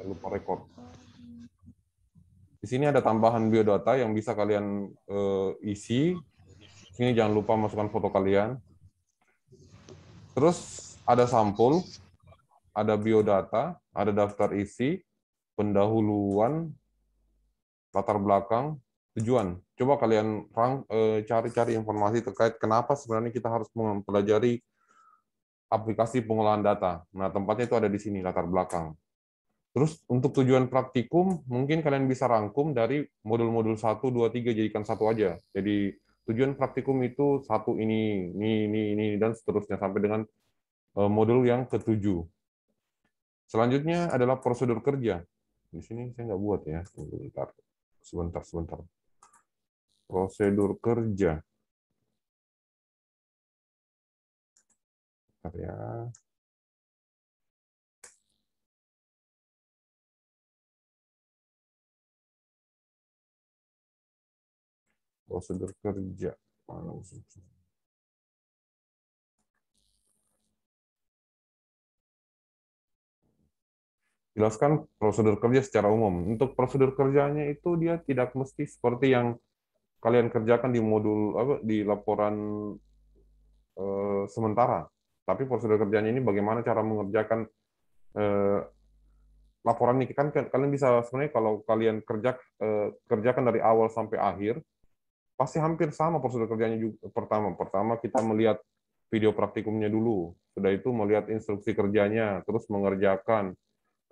lupa record. Di sini ada tambahan biodata yang bisa kalian isi. Sini jangan lupa masukkan foto kalian. Terus ada sampul, ada biodata, ada daftar isi, pendahuluan, latar belakang, tujuan. Coba kalian cari-cari informasi terkait kenapa sebenarnya kita harus mempelajari aplikasi pengolahan data. Nah, tempatnya itu ada di sini, latar belakang. Terus untuk tujuan praktikum, mungkin kalian bisa rangkum dari modul-modul 1, 2, 3, jadikan satu aja. Jadi tujuan praktikum itu satu ini, dan seterusnya, sampai dengan modul yang ketujuh. Selanjutnya adalah prosedur kerja. Di sini saya nggak buat ya. Sebentar. Prosedur kerja. Bentar ya. Prosedur kerja. Jelaskan prosedur kerja secara umum. Untuk prosedur kerjanya itu dia tidak mesti seperti yang kalian kerjakan di modul di laporan sementara. Tapi prosedur kerjanya ini bagaimana cara mengerjakan eh, laporan ini, kan kalian bisa sebenarnya kalau kalian kerjakan dari awal sampai akhir pasti hampir sama prosedur kerjanya juga. Pertama kita melihat video praktikumnya dulu, sudah itu melihat instruksi kerjanya, terus mengerjakan,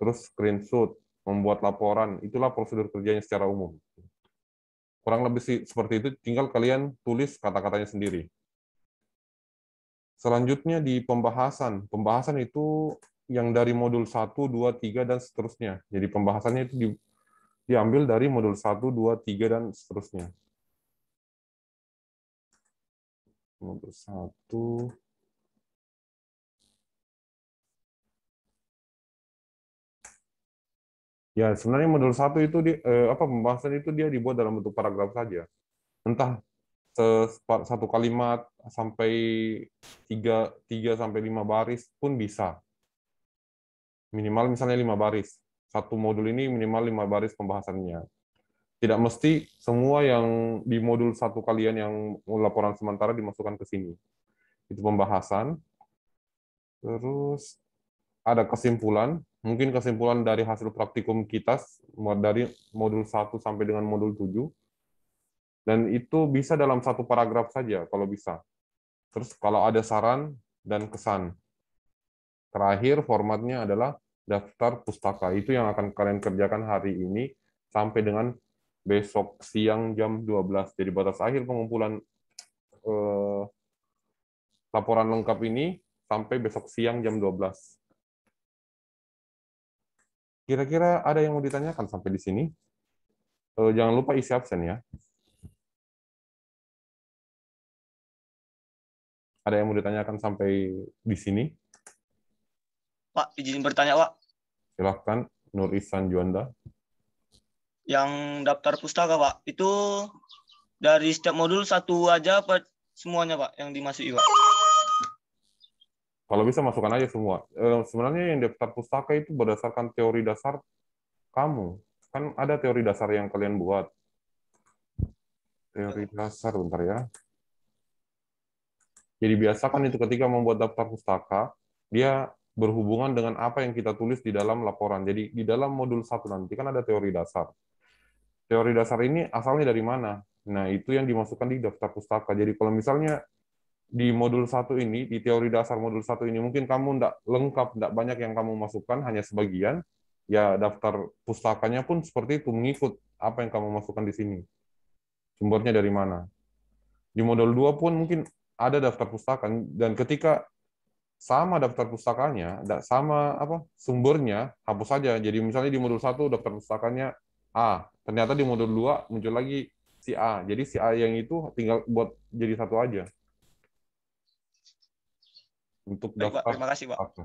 terus screenshot, membuat laporan. Itulah prosedur kerjanya secara umum. Kurang lebih sih seperti itu, tinggal kalian tulis kata-katanya sendiri. Selanjutnya di pembahasan. Pembahasan itu yang dari modul 1, 2, 3, dan seterusnya. Jadi pembahasannya itu diambil dari modul 1, 2, 3, dan seterusnya. Modul 1. Ya, sebenarnya modul 1 itu pembahasan itu dia dibuat dalam bentuk paragraf saja. Entah satu kalimat sampai 3 sampai 5 baris pun bisa. Minimal misalnya 5 baris. Satu modul ini minimal 5 baris pembahasannya. Tidak mesti semua yang di modul 1 kalian yang laporan sementara dimasukkan ke sini. Itu pembahasan. Terus ada kesimpulan. Mungkin kesimpulan dari hasil praktikum kita dari modul 1 sampai dengan modul 7. Dan itu bisa dalam satu paragraf saja kalau bisa. Terus kalau ada saran dan kesan. Terakhir formatnya adalah daftar pustaka. Itu yang akan kalian kerjakan hari ini sampai dengan besok siang jam 12. Jadi batas akhir pengumpulan laporan lengkap ini sampai besok siang jam 12. Kira-kira ada yang mau ditanyakan sampai di sini? Jangan lupa isi absen ya. Ada yang mau ditanyakan sampai di sini? Pak, izin bertanya, Pak. Silahkan, Nur Ihsan Juanda. Yang daftar pustaka, Pak, itu dari setiap modul satu aja apa semuanya, Pak, yang dimasuki, Pak? Kalau bisa masukkan aja semua. Sebenarnya yang daftar pustaka itu berdasarkan teori dasar kamu. Kan ada teori dasar yang kalian buat. Teori dasar, bentar ya. Jadi biasakan itu ketika membuat daftar pustaka, dia berhubungan dengan apa yang kita tulis di dalam laporan. Jadi di dalam modul 1 nanti kan ada teori dasar. Teori dasar ini asalnya dari mana? Nah, itu yang dimasukkan di daftar pustaka. Jadi kalau misalnya di modul 1 ini, di teori dasar modul 1 ini, mungkin kamu tidak lengkap, tidak banyak yang kamu masukkan, hanya sebagian, ya daftar pustakanya pun seperti itu, mengikut apa yang kamu masukkan di sini. Sumbernya dari mana. Di modul 2 pun mungkin ada daftar pustaka, dan ketika sama daftar pustakanya, sama sumbernya, hapus saja. Jadi misalnya di modul 1 daftar pustakanya A, ternyata di modul 2 muncul lagi si A. Jadi si A yang itu tinggal buat jadi satu aja. Untuk Baik, Pak. daftar Terima kasih, Pak. pustaka.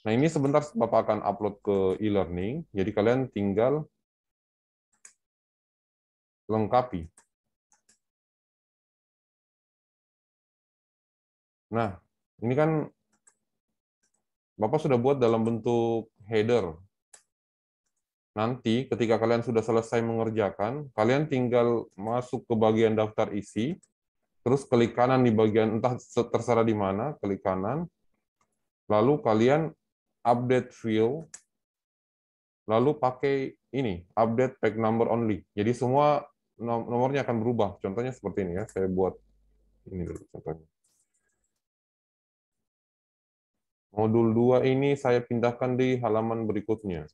Nah, ini sebentar Bapak akan upload ke e-learning, jadi kalian tinggal lengkapi. Nah, ini kan Bapak sudah buat dalam bentuk header. Nanti ketika kalian sudah selesai mengerjakan, kalian tinggal masuk ke bagian daftar isi, terus klik kanan di bagian, entah terserah di mana, klik kanan, lalu kalian update field, lalu pakai ini, update pack number only. Jadi semua nomornya akan berubah. Contohnya seperti ini ya, saya buat ini dulu contohnya. Modul 2 ini saya pindahkan di halaman berikutnya.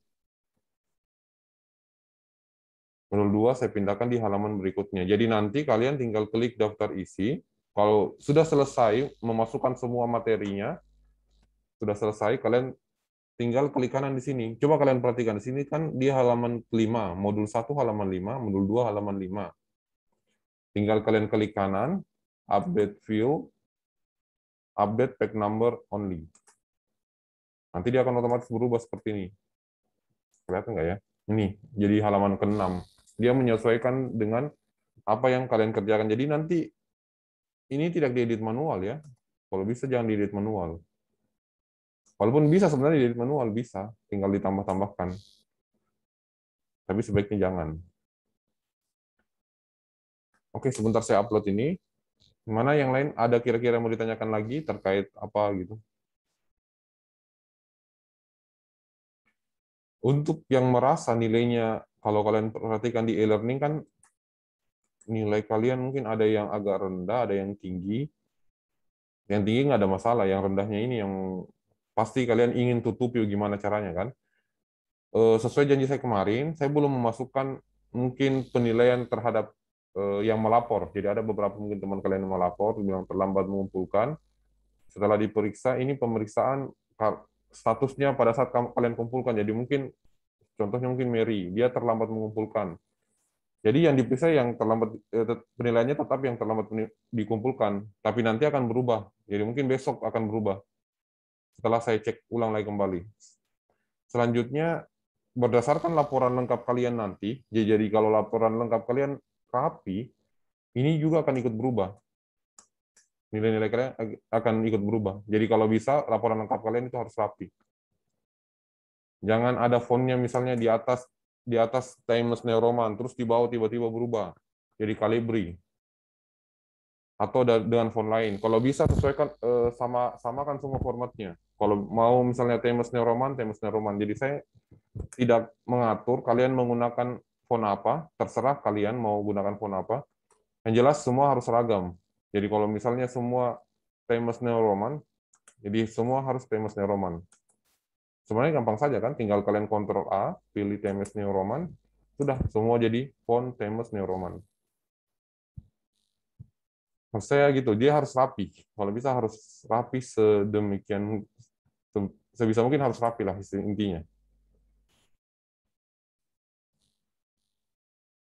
Modul 2 saya pindahkan di halaman berikutnya. Jadi nanti kalian tinggal klik daftar isi. Kalau sudah selesai memasukkan semua materinya, sudah selesai, kalian tinggal klik kanan di sini. Coba kalian perhatikan, di sini kan di halaman 5, modul 1 halaman 5, modul 2 halaman 5. Tinggal kalian klik kanan, update field, update pack number only. Nanti dia akan otomatis berubah seperti ini. Kelihatan nggak ya? Ini, jadi halaman ke-6. Dia menyesuaikan dengan apa yang kalian kerjakan. Jadi nanti ini tidak diedit manual ya. Kalau bisa jangan diedit manual. Walaupun bisa sebenarnya diedit manual, bisa. Tinggal ditambah-tambahkan. Tapi sebaiknya jangan. Oke, sebentar saya upload ini. Mana yang lain? Ada kira-kira mau ditanyakan lagi terkait apa gitu? Untuk yang merasa nilainya, kalau kalian perhatikan di e-learning kan, nilai kalian mungkin ada yang agak rendah, ada yang tinggi. Yang tinggi nggak ada masalah, yang rendahnya ini yang pasti kalian ingin tutupi gimana caranya kan. Sesuai janji saya kemarin, saya belum memasukkan mungkin penilaian terhadap yang melapor. Jadi ada beberapa mungkin teman kalian yang melapor, bilang terlambat mengumpulkan. Setelah diperiksa, ini pemeriksaan statusnya pada saat kalian kumpulkan. Jadi mungkin, contohnya mungkin Mary, dia terlambat mengumpulkan. Jadi yang diperiksa yang terlambat, penilaiannya tetap yang terlambat dikumpulkan, tapi nanti akan berubah. Jadi mungkin besok akan berubah. Setelah saya cek ulang lagi kembali. Selanjutnya, berdasarkan laporan lengkap kalian nanti, jadi kalau laporan lengkap kalian rapi, ini juga akan ikut berubah. Nilai-nilai kalian akan ikut berubah. Jadi kalau bisa, laporan lengkap kalian itu harus rapi. Jangan ada fontnya misalnya di atas Times New Roman, terus di bawah tiba-tiba berubah jadi Calibri atau dengan font lain. Kalau bisa sesuaikan, samakan semua formatnya. Kalau mau misalnya Times New Roman, Times New Roman. Jadi saya tidak mengatur kalian menggunakan font apa, terserah kalian mau gunakan font apa. Yang jelas semua harus seragam. Jadi kalau misalnya semua Times New Roman, jadi semua harus Times New Roman. Sebenarnya gampang saja kan, tinggal kalian Ctrl A, pilih Times New Roman, sudah semua jadi font Times New Roman. Maksud saya gitu, dia harus rapi. Kalau bisa harus rapi sedemikian, sebisa mungkin harus rapi lah intinya.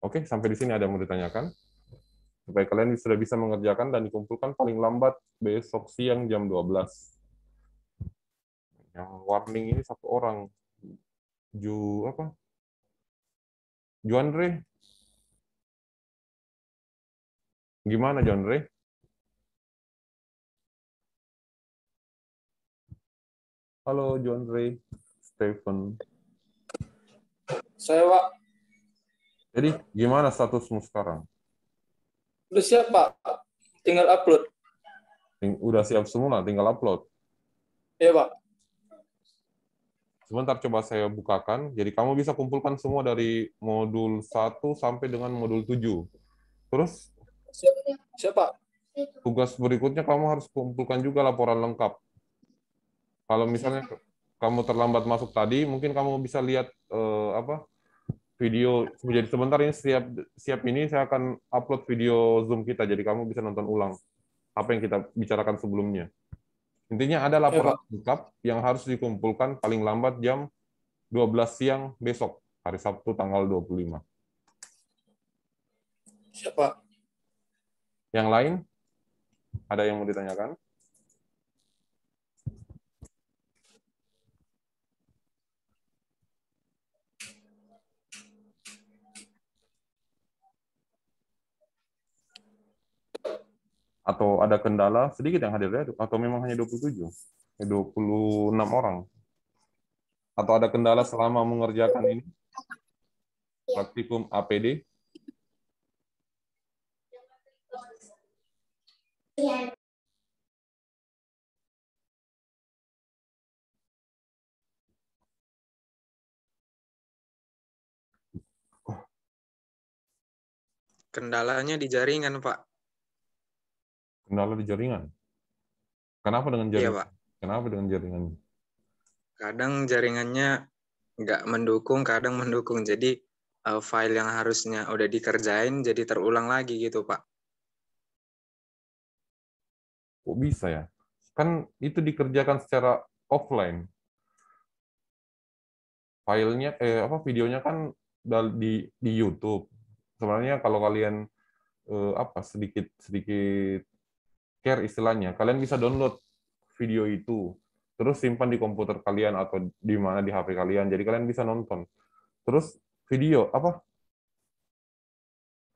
Oke, sampai di sini ada yang mau ditanyakan? Supaya kalian sudah bisa mengerjakan dan dikumpulkan paling lambat besok siang jam 12. Yang warning ini satu orang. Apa? Juandre. Gimana Juandre? Halo Juandre. Stephen. Saya, Pak. Jadi gimana statusmu sekarang? Udah siap, Pak. Tinggal upload. Udah siap semua, tinggal upload. Iya, Pak. Sebentar coba saya bukakan. Jadi kamu bisa kumpulkan semua dari modul 1 sampai dengan modul 7. Terus Siap, siap, Pak. tugas berikutnya kamu harus kumpulkan juga laporan lengkap. Kalau misalnya kamu terlambat masuk tadi, mungkin kamu bisa lihat video. Jadi sebentar ini siap ini saya akan upload video Zoom kita. Jadi kamu bisa nonton ulang apa yang kita bicarakan sebelumnya. Intinya ada laporan lengkap yang harus dikumpulkan paling lambat jam 12 siang besok, hari Sabtu tanggal 25. Siap, Pak. Yang lain? Ada yang mau ditanyakan? Atau ada kendala sedikit yang hadir ya? Atau memang hanya 27? 26 orang? Atau ada kendala selama mengerjakan ini? Praktikum APD? Kendalanya di jaringan, Pak. Kendala di jaringan. Kenapa dengan Iya, jaringan? Pak. Kenapa dengan jaringan? Kadang jaringannya nggak mendukung, kadang mendukung. Jadi file yang harusnya udah dikerjain jadi terulang lagi gitu, Pak. Kok bisa ya? Kan itu dikerjakan secara offline. Filenya, videonya kan di YouTube. Sebenarnya kalau kalian sedikit sedikit care istilahnya, kalian bisa download video itu, terus simpan di komputer kalian atau di mana di HP kalian. Jadi kalian bisa nonton. Terus video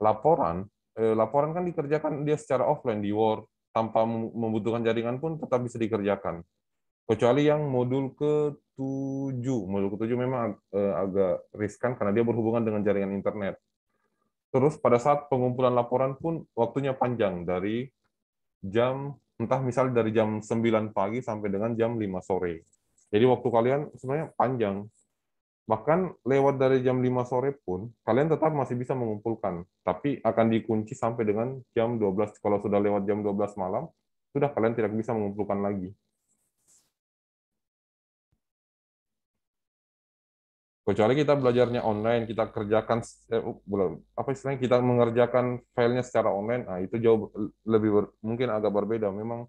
laporan kan dikerjakan dia secara offline di Word tanpa membutuhkan jaringan pun tetap bisa dikerjakan. Kecuali yang modul ke-7 memang agak riskan karena dia berhubungan dengan jaringan internet. Terus pada saat pengumpulan laporan pun waktunya panjang dari entah misal dari jam 9 pagi sampai dengan jam 5 sore. Jadi waktu kalian sebenarnya panjang. Bahkan lewat dari jam 5 sore pun, kalian tetap masih bisa mengumpulkan. Tapi akan dikunci sampai dengan jam 12. Kalau sudah lewat jam 12 malam, sudah kalian tidak bisa mengumpulkan lagi. Kecuali kita belajarnya online, kita kerjakan, kita mengerjakan filenya secara online, nah itu jauh lebih mungkin agak berbeda. Memang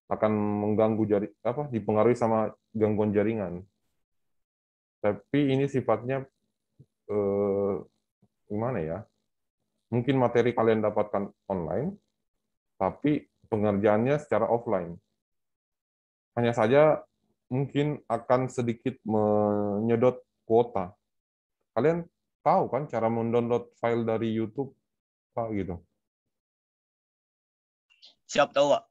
akan mengganggu dipengaruhi sama gangguan jaringan. Tapi ini sifatnya gimana ya? Mungkin materi kalian dapatkan online, tapi pengerjaannya secara offline. Hanya saja mungkin akan sedikit menyedot kuota. Kalian tahu kan cara mendownload file dari YouTube, Pak, gitu? Siap tahu, Pak.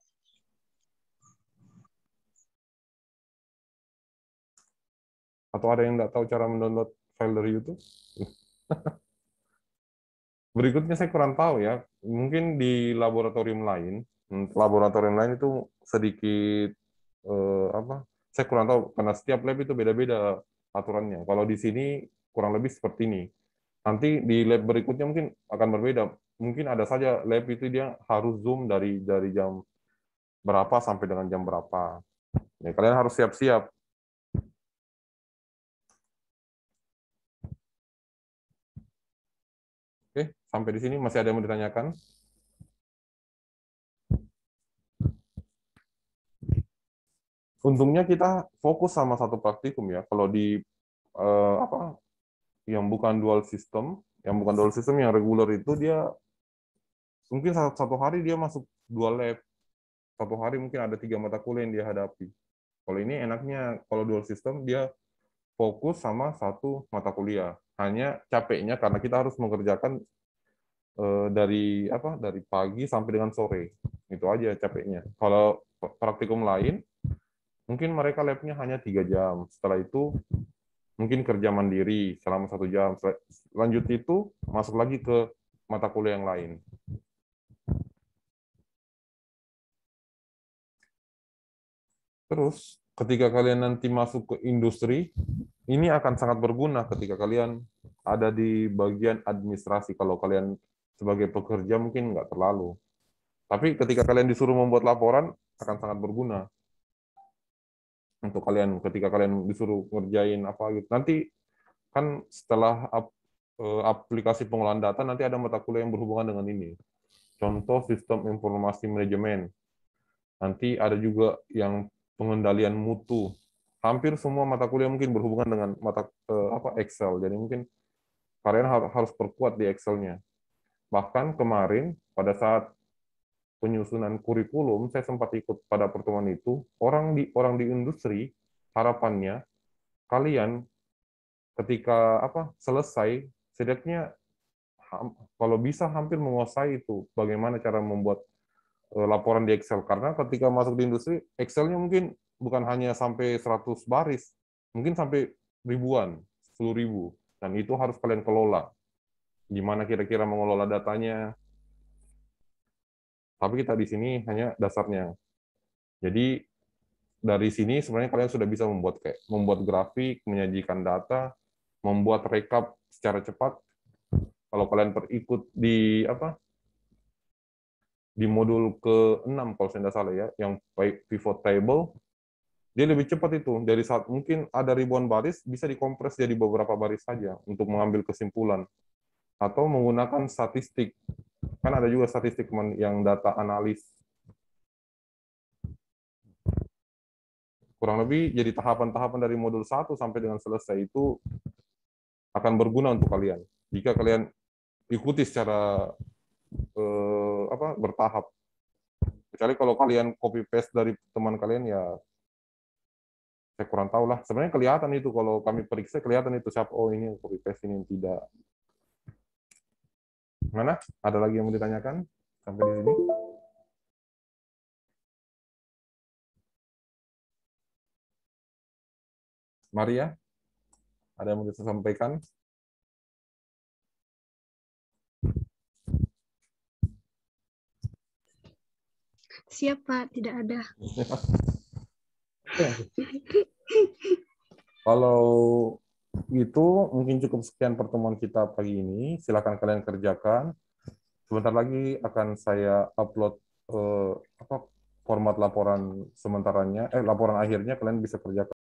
Atau ada yang nggak tahu cara mendownload file dari YouTube? Berikutnya saya kurang tahu ya. Mungkin di laboratorium lain itu sedikit saya kurang tahu karena setiap lab itu beda-beda aturannya. Kalau di sini kurang lebih seperti ini. Nanti di lab berikutnya mungkin akan berbeda. Mungkin ada saja lab itu dia harus Zoom dari jam berapa sampai dengan jam berapa. Ya, kalian harus siap-siap. Oke, sampai di sini masih ada yang mau ditanyakan? Untungnya kita fokus sama satu praktikum ya. Kalau di yang bukan dual system, yang reguler itu dia mungkin satu hari dia masuk 2 lab, satu hari mungkin ada 3 mata kuliah yang dia hadapi. Kalau ini enaknya kalau dual system dia fokus sama satu mata kuliah. Hanya capeknya karena kita harus mengerjakan dari pagi sampai dengan sore. Itu aja capeknya. Kalau praktikum lain mungkin mereka labnya hanya 3 jam. Setelah itu mungkin kerja mandiri selama 1 jam. Lanjut itu masuk lagi ke mata kuliah yang lain. Terus ketika kalian nanti masuk ke industri, ini akan sangat berguna ketika kalian ada di bagian administrasi. Kalau kalian sebagai pekerja mungkin nggak terlalu. Tapi ketika kalian disuruh membuat laporan, akan sangat berguna untuk kalian ketika kalian disuruh ngerjain apa gitu. Nanti kan setelah aplikasi pengolahan data, nanti ada mata kuliah yang berhubungan dengan ini. Contoh sistem informasi manajemen. Nanti ada juga yang pengendalian mutu. Hampir semua mata kuliah mungkin berhubungan dengan Excel. Jadi mungkin kalian harus perkuat di Excel-nya. Bahkan kemarin pada saat penyusunan kurikulum, saya sempat ikut pada pertemuan itu. Orang di industri harapannya kalian ketika selesai setidaknya kalau bisa hampir menguasai itu bagaimana cara membuat laporan di Excel, karena ketika masuk di industri Excel-nya mungkin bukan hanya sampai 100 baris, mungkin sampai ribuan, 10.000. Dan itu harus kalian kelola. Gimana kira-kira mengelola datanya. Tapi kita di sini hanya dasarnya. Jadi dari sini sebenarnya kalian sudah bisa membuat grafik, menyajikan data, membuat rekap secara cepat. Kalau kalian ikut di di modul ke-6 kalau saya tidak salah ya, yang pivot table, dia lebih cepat itu. Dari saat mungkin ada ribuan baris, bisa dikompres jadi beberapa baris saja untuk mengambil kesimpulan. Atau menggunakan statistik. Kan ada juga statistik yang data analis. Kurang lebih jadi tahapan-tahapan dari modul 1 sampai dengan selesai itu akan berguna untuk kalian. Jika kalian ikuti secara bertahap. Kecuali kalau kalian copy paste dari teman kalian, ya saya kurang tahu lah. Sebenarnya kelihatan itu kalau kami periksa, kelihatan itu siapa, oh ini copy paste, ini yang tidak. Mana? Ada lagi yang mau ditanyakan sampai di sini? Maria, ada yang mau disampaikan? Siap, Pak. Tidak ada. Kalau itu mungkin cukup sekian pertemuan kita pagi ini. Silakan kalian kerjakan. Sebentar lagi akan saya upload format laporan sementaranya, laporan akhirnya kalian bisa kerjakan.